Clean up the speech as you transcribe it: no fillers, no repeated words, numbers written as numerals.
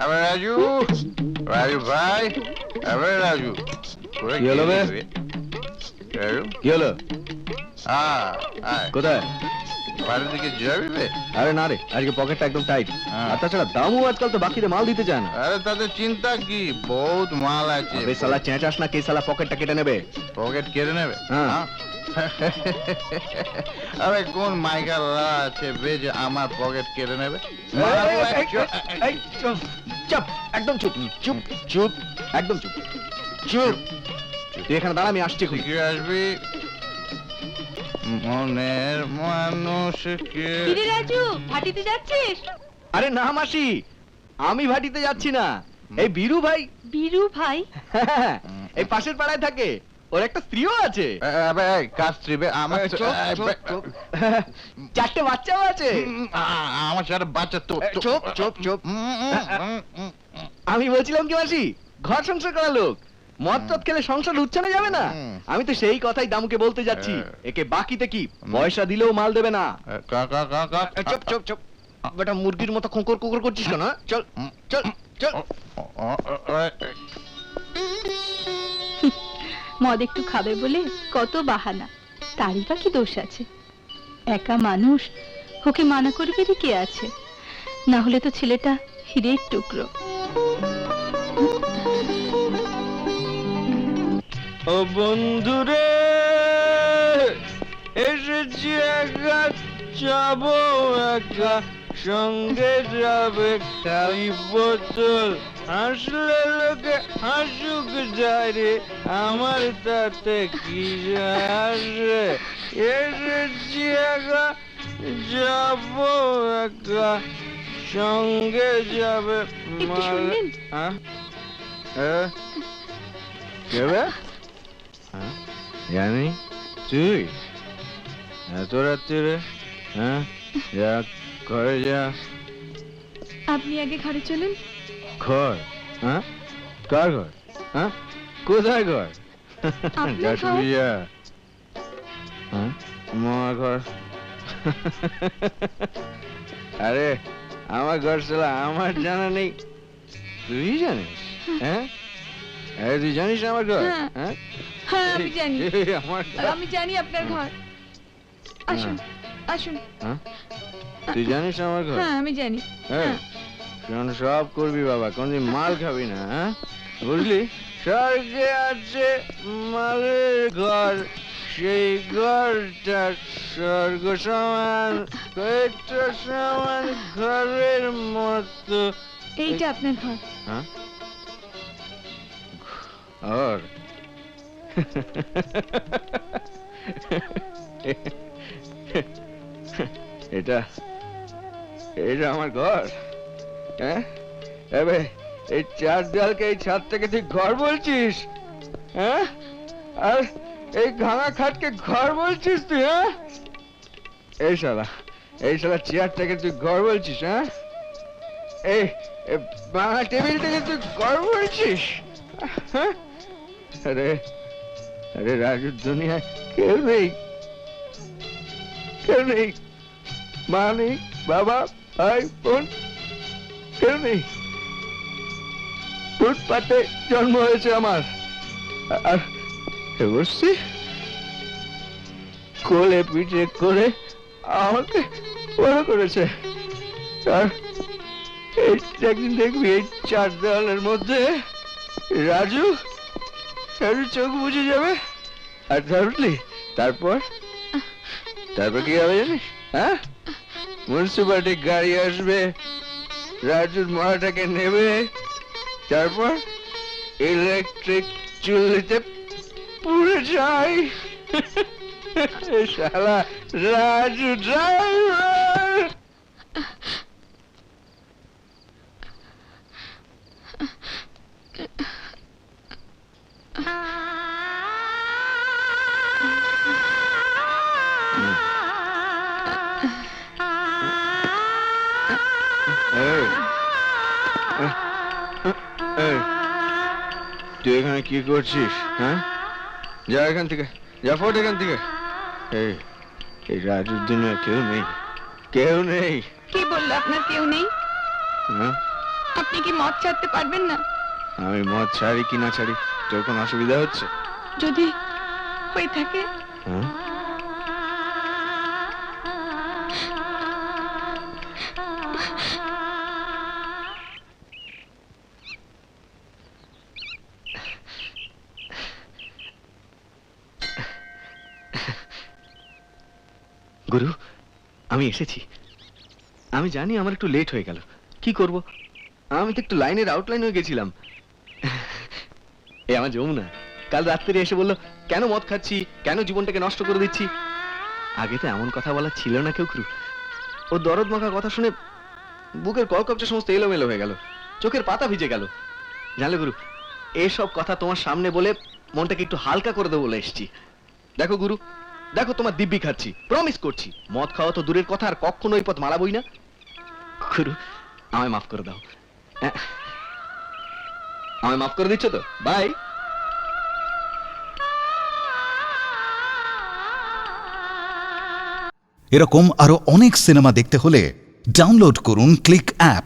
अबे राजू राजू भाई अबे राजू কি হলো বে? राजू কি হলো? কোথায়? বাড়ির দিকে যাবি বে? আরে না রে, আজকে পকেটটা একদম টাইট। আর তাছাড়া দামও আজকাল তো বাকিতে মাল দিতে চায় না। আরে তাতে চিন্তা কি, বহুত মাল আছে। আবে শালা চেঁচাস না, কে শালা পকেটটা কেটে নেবে? পকেট কেটে নেবে? হ্যাঁ। আরে কোন মাইকাল আছে বে যে আমার পকেট কেটে নেবে? এই চুপ চুপ, একদম চুপ চুপ চুপ, একদম চুপ চুপ। তুই এখানে দাঁড়া, আমি আসছি। কি আসবি? মনের মানুষকে। কিরে রাজু, ভাটিতে যাচ্ছিস? আরে না মাসি, আমি ভাটিতে যাচ্ছি না। এই বীরু ভাই। বীরু ভাই? এই পাশের পাড়ায় থাকে, ওর একটা স্ত্রীও আছে। আবে কার স্ত্রী বে? আমার চারটে বাচ্চাও আছে। আমার সাথে বাচ্চা তো। চুপ চুপ চুপ। আমি বলছিলাম কি মাসি, ঘর সংসার করা লোক, মদ টদ খেলে সংসার উচ্ছানে যাবে না। আমি তো সেই কথাই দামুকে বলতে যাচ্ছি, একে বাকিতে কি পয়সা দিলেও মাল দেবে না। চুপ চুপ চুপ, বেটা মুরগির মতো খোঁকর কোকর করছিস কেন? চল চল চল। মদ একটু খাবে বলে কত বাহানা, তারই বা কি দোষ আছে? একা মানুষ, ওকে মানা করবে কে আছে? না হলে তো ছেলেটা হিরের টুকরো। ও বন্ধুরে, এসেছি একা, যাবো একা, সঙ্গে যাবে খালি বোতল। হাসলে লোকে হাসুক যায় রে, আমার তাতে কি আসে? এসেছি একা, যাবো একা, সঙ্গে যাবে। একটু শুনবেন? হ্যাঁ কেবে? জানি তুই এত রাত্রিরে? হ্যাঁ যা, ঘরে যা। আপনি আগে ঘরে চলুন। ঘর? হ্যাঁ কার ঘর? হ্যাঁ কোথায় ঘর? আপনার ঘর। যা। হ্যাঁ মামার ঘর? আরে আমার ঘর ছিল, আমার জানা নেই, তুই জানিস? হ্যাঁ তুই জানিস আমার ঘর? হ্যাঁ হ্যাঁ আমি জানি, আমার আমি জানি আপনার ঘর। আসুন আসুন। তুই জানিস আমার ঘর? হ্যাঁ আমি জানি। শোন, সব করবি বাবা, কোনদিন মাল খাবি না, হ্যাঁ বুঝলি? স্বর্গে আছে মালের ঘর, সেই ঘরটা স্বর্গ সমান, কয়েকটা সমান ঘরের মতো। এইটা আপনার ঘর। হ্যাঁ ঘর? এটা এটা আমার ঘর? হ্যাঁ এবে এই চার দেয়ালকে এই ছাদ থেকে তুই ঘর বলছিস? হ্যাঁ আর এই ভাঙা খাটকে ঘর বলছিস তুই? হ্যাঁ এই শালা চেয়ারটাকে তুই ঘর বলছিস? হ্যাঁ এই ভাঙা টেবিলটাকে তুই ঘর বলছিস? হ্যাঁ আরে আরে রাজুর দুনিয়ায় কেউ নেই, কেউ নেই, মা নেই, বাবা, ভাই, বোন, কেউ নেই। ফুটপাতে জন্ম হয়েছে আমার, আর বসছি কোলে পিঠে করে আমাকে বড় করেছে। আর একদিন দেখবি এই চার দেওয়ালের মধ্যে রাজু চোখ বুঝে যাবে, আর তারপর কি হবে জানিস? হ্যাঁ মিউনিসিপালিটি গাড়ি আসবে, রাজুর মাটাকে নেবে, তারপর ইলেকট্রিক চুল্লিতে পুড়ে যায়। শালা রাজু ড্রাইভার। তুই এখানে কি করছিস? হ্যাঁ যা এখান থেকে, যা ফোট এখান থেকে। এই রাজুর দুনিয়া কেউ নেই, কেউ নেই। কে বললো আপনার কেউ নেই? আপনি কি মদ ছাড়তে পারবেন না? আমি মদ ছাড়ি কি না ছাড়ি তোর কোনো অসুবিধা হচ্ছে? যদি হয়ে থাকে হ্যাঁ, গুরু আমি এসেছি। আমি জানি আমার একটু লেট হয়ে গেল, কি করব, আমি তো একটু লাইনের আউটলাইন হয়ে গেছিলাম। এই আমার যমুনা কাল রাত্রে এসে বললো, কেন মদ খাচ্ছি, কেন জীবনটাকে নষ্ট করে দিচ্ছি। আগে তো এমন কথা বলা ছিল না কেউ গুরু। ও দরদ মাখা কথা শুনে বুকের কলকবজা সমস্ত এলোমেলো হয়ে গেল, চোখের পাতা ভিজে গেল। জানলে গুরু, এইসব কথা তোমার সামনে বলে মনটাকে একটু হালকা করে দেবো বলে এসেছি। দেখো গুরু, দেখো তোমার দিব্যি খাচ্ছি, প্রমিস করছি মদ খাওয়া তো দূরের কথা, আর কখনো ওই পথ মারাবই না। গুরু আমায় মাফ করে দাও। আমায় মাফ করে দিচ্ছ তো? বাই। এরকম আরো অনেক সিনেমা দেখতে হলে ডাউনলোড করুন ক্লিক অ্যাপ।